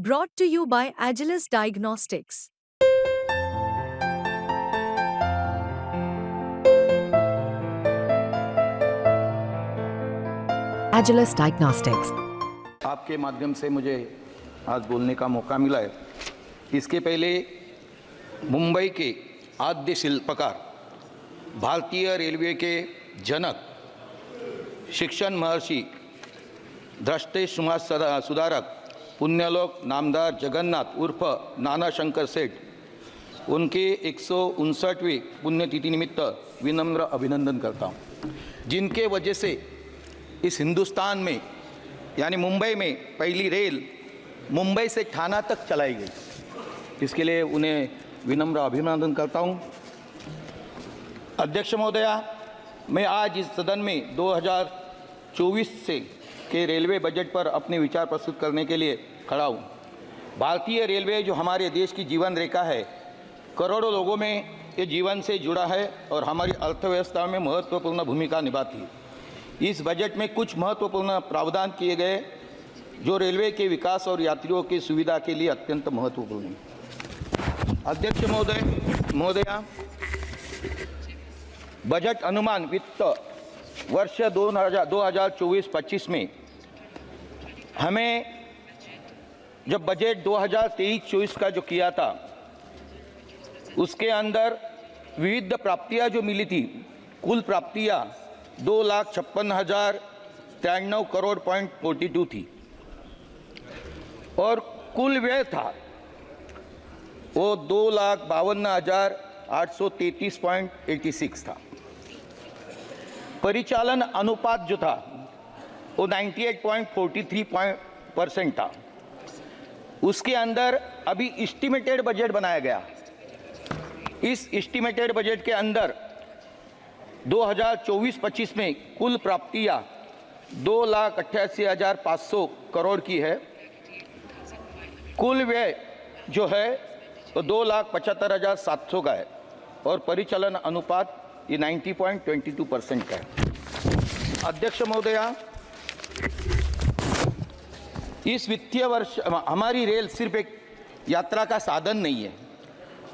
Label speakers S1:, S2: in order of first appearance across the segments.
S1: Brought to you by Agilus Diagnostics.
S2: Agilus Diagnostics.
S3: आपके माध्यम से मुझे आज बोलने का मौका मिला है। इसके पहले मुंबई के आद्य शिल्पकार, भारतीय रेलवे के जनक, शिक्षण महर्षि, दृष्टि समाज सुधारक, पुण्यलोक नामदार जगन्नाथ उर्फ नाना शंकर सेठ, उनके 159वीं पुण्यतिथि निमित्त विनम्र अभिनंदन करता हूँ, जिनके वजह से इस हिंदुस्तान में यानी मुंबई में पहली रेल मुंबई से ठाणा तक चलाई गई। इसके लिए उन्हें विनम्र अभिनंदन करता हूँ। अध्यक्ष महोदया, मैं आज इस सदन में 2024 से के रेलवे बजट पर अपने विचार प्रस्तुत करने के लिए खड़ा हूँ। भारतीय रेलवे जो हमारे देश की जीवन रेखा है, करोड़ों लोगों में ये जीवन से जुड़ा है और हमारी अर्थव्यवस्था में महत्वपूर्ण भूमिका निभाती है। इस बजट में कुछ महत्वपूर्ण प्रावधान किए गए जो रेलवे के विकास और यात्रियों की सुविधा के लिए अत्यंत महत्वपूर्ण है। अध्यक्ष महोदया, बजट अनुमान वित्त वर्ष 2024-25 में हमें जब बजट 2023-24 का जो किया था, उसके अंदर विविध प्राप्तियां जो मिली थी, कुल प्राप्तियां 2,56,093 करोड़ .42 थी और कुल व्यय था वो 2,52,833.86 था। परिचालन अनुपात जो था वो 98.43% था। उसके अंदर अभी एस्टिमेटेड बजट बनाया गया। इस एस्टिमेटेड बजट के अंदर 2024-25 में कुल प्राप्तियां 2,88,500 करोड़ की है। कुल व्यय जो है वो 2,75,700 का है और परिचालन अनुपात ये 90.22% का है। अध्यक्ष महोदया, इस वित्तीय वर्ष हमारी रेल सिर्फ एक यात्रा का साधन नहीं है।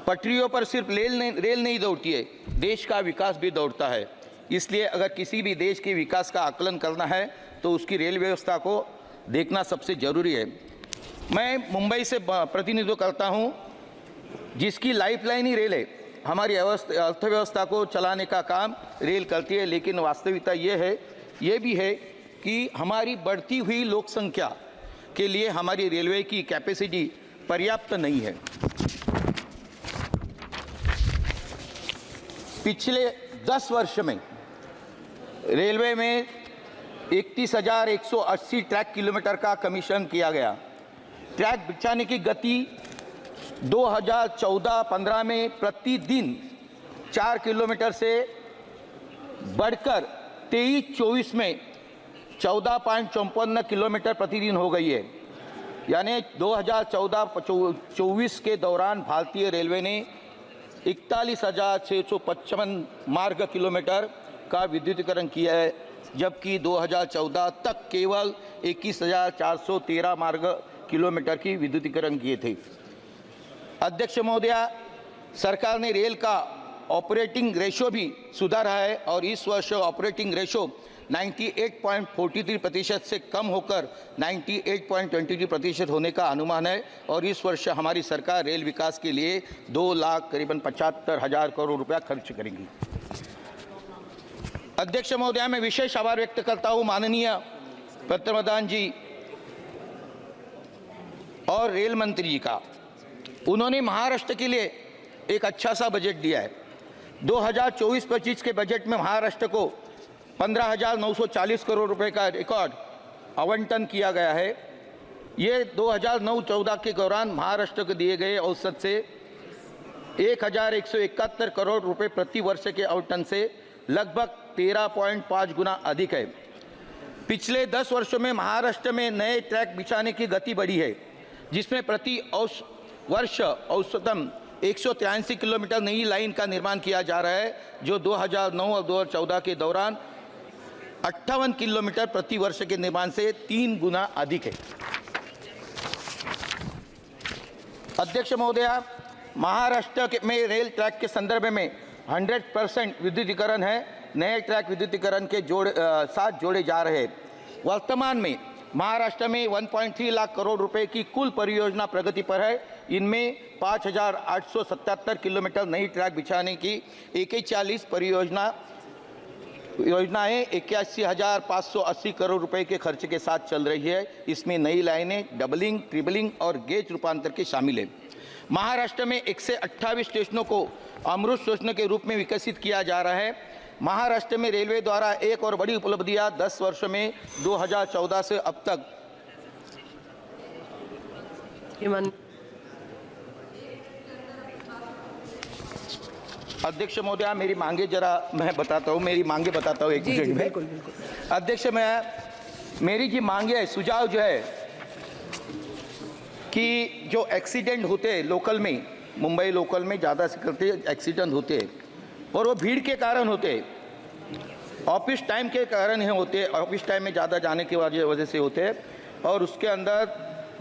S3: पटरियों पर सिर्फ रेल नहीं दौड़ती है, देश का विकास भी दौड़ता है। इसलिए अगर किसी भी देश के विकास का आकलन करना है तो उसकी रेल व्यवस्था को देखना सबसे ज़रूरी है। मैं मुंबई से प्रतिनिधित्व करता हूं, जिसकी लाइफलाइन ही रेल है। हमारी अर्थव्यवस्था को चलाने का काम रेल करती है, लेकिन वास्तविकता ये भी है कि हमारी बढ़ती हुई लोक संख्या के लिए हमारी रेलवे की कैपेसिटी पर्याप्त नहीं है। पिछले 10 वर्ष में रेलवे में 31,180 ट्रैक किलोमीटर का कमीशन किया गया। ट्रैक बिछाने की गति 2014-15 में प्रतिदिन 4 किलोमीटर से बढ़कर 23-24 में 14.54 किलोमीटर प्रतिदिन हो गई है। यानी 2014-24 के दौरान भारतीय रेलवे ने 41,655 मार्ग किलोमीटर का विद्युतीकरण किया है, जबकि 2014 तक केवल 21,413 मार्ग किलोमीटर की विद्युतीकरण किए थे। अध्यक्ष महोदया, सरकार ने रेल का ऑपरेटिंग रेशो भी सुधारा है और इस वर्ष ऑपरेटिंग रेशो 98.43% से कम होकर 98.23% होने का अनुमान है और इस वर्ष हमारी सरकार रेल विकास के लिए 2,75,000 करोड़ रुपया खर्च करेगी। अध्यक्ष महोदया, मैं विशेष आभार व्यक्त करता हूं माननीय प्रधान जी और रेल मंत्री जी का। उन्होंने महाराष्ट्र के लिए एक अच्छा सा बजट दिया है। 2024-25 के बजट में महाराष्ट्र को 15,940 करोड़ रुपए का रिकॉर्ड आवंटन किया गया है। ये 2009-14 के दौरान महाराष्ट्र को दिए गए औसत से 1,171 करोड़ रुपए प्रति वर्ष के आवंटन से लगभग 13.5 गुना अधिक है। पिछले 10 वर्षों में महाराष्ट्र में नए ट्रैक बिछाने की गति बढ़ी है, जिसमें प्रति वर्ष औसतन 183 किलोमीटर नई लाइन का निर्माण किया जा रहा है, जो 2009 और 2014 के दौरान 58 किलोमीटर प्रति वर्ष के निर्माण से 3 गुना अधिक है। अध्यक्ष महोदया, महाराष्ट्र में रेल ट्रैक के संदर्भ में 100% विद्युतीकरण है। नए ट्रैक विद्युतीकरण के साथ जोड़े जा रहे हैं। वर्तमान में महाराष्ट्र में 1.3 लाख करोड़ रुपए की कुल परियोजना प्रगति पर है। इनमें 5,877 किलोमीटर नई ट्रैक बिछाने की 41 योजनाएं 81,580 करोड़ रुपए के खर्च के साथ चल रही है। इसमें नई लाइनें, डबलिंग, ट्रिबलिंग और गेज रूपांतर के शामिल हैं। महाराष्ट्र में 128 स्टेशनों को अमृत स्टेशनों के रूप में विकसित किया जा रहा है। महाराष्ट्र में रेलवे द्वारा एक और बड़ी उपलब्धियां 10 वर्ष में 2014 से अब तक अध्यक्ष महोदया, मेरी मांगे जरा मैं बताता हूँ, एक मिनट में।
S4: बिल्कुल।
S3: अध्यक्ष, मेरी जी मांगे है, सुझाव जो है कि जो एक्सीडेंट होते हैं लोकल में, मुंबई लोकल में ज़्यादा से करते एक्सीडेंट होते हैं और वो भीड़ के कारण होते हैं, ऑफिस टाइम के कारण ही होते हैं, ऑफिस टाइम में ज़्यादा जाने की वजह से होते हैं। और उसके अंदर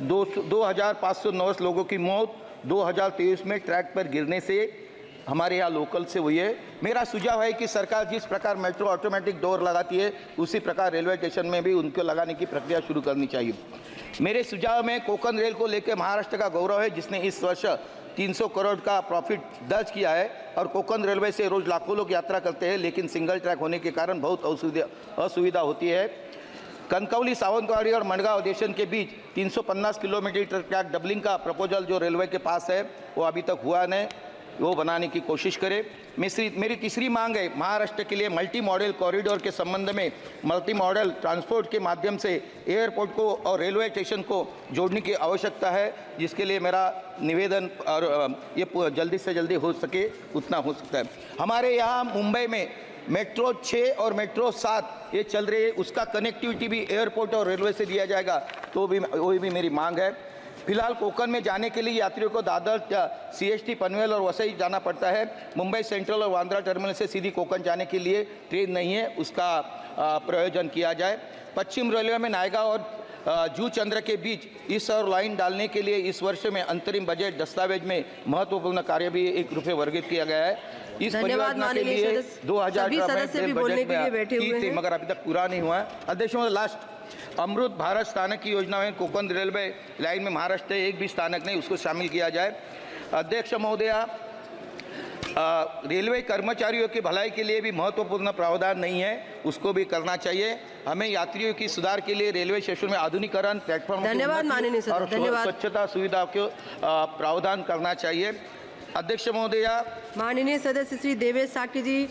S3: 2,509 लोगों की मौत 2023 में ट्रैक पर गिरने से हमारे यहाँ लोकल से हुई है। मेरा सुझाव है कि सरकार जिस प्रकार मेट्रो ऑटोमेटिक डोर लगाती है, उसी प्रकार रेलवे स्टेशन में भी उनको लगाने की प्रक्रिया शुरू करनी चाहिए। मेरे सुझाव में कोंकण रेल को लेकर महाराष्ट्र का गौरव है, जिसने इस वर्ष 300 करोड़ का प्रॉफिट दर्ज किया है। और कोंकण रेलवे से रोज लाखों लोग यात्रा करते हैं, लेकिन सिंगल ट्रैक होने के कारण बहुत असुविधा होती है। कनकौली, सावंतवाड़ी और मडगांव स्टेशन के बीच 350 किलोमीटर ट्रैक डबलिंग का प्रपोजल जो रेलवे के पास है, वो अभी तक हुआ नहीं, वो बनाने की कोशिश करें। मेरी तीसरी मांग है, महाराष्ट्र के लिए मल्टी मॉडल कॉरिडोर के संबंध में मल्टी मॉडल ट्रांसपोर्ट के माध्यम से एयरपोर्ट को और रेलवे स्टेशन को जोड़ने की आवश्यकता है, जिसके लिए मेरा निवेदन और ये जल्दी से जल्दी हो सके उतना हो सकता है। हमारे यहाँ मुंबई में मेट्रो 6 और मेट्रो 7 ये चल रही है, उसका कनेक्टिविटी भी एयरपोर्ट और रेलवे से दिया जाएगा, तो वही भी मेरी मांग है। फिलहाल कोंकण में जाने के लिए यात्रियों को दादर, CST, पनवेल और वसई जाना पड़ता है। मुंबई सेंट्रल और बांद्रा टर्मिनल से सीधी कोंकण जाने के लिए ट्रेन नहीं है, उसका प्रयोजन किया जाए। पश्चिम रेलवे में नायगांव और जूचंद्र के बीच इस और लाइन डालने के लिए इस वर्ष में अंतरिम बजट दस्तावेज में महत्वपूर्ण कार्य भी एक रूप में वर्गित किया गया है। इस परियोजना के लिए 2000 बजट में थी, मगर अभी तक पूरा नहीं हुआ है। अध्यक्ष, लास्ट अमृत भारत स्थानक की योजना में कोंकण रेलवे लाइन में महाराष्ट्र एक भी स्थानक नहीं, उसको शामिल किया जाए। अध्यक्ष महोदया, रेलवे कर्मचारियों की भलाई के लिए भी महत्वपूर्ण प्रावधान नहीं है, उसको भी करना चाहिए। हमें यात्रियों की सुधार के लिए रेलवे स्टेशन में आधुनिकीकरण, प्लेटफॉर्म और स्वच्छता सुविधा को प्रावधान करना चाहिए। अध्यक्ष महोदया,
S4: माननीय सदस्य श्री देवेश साकी जी।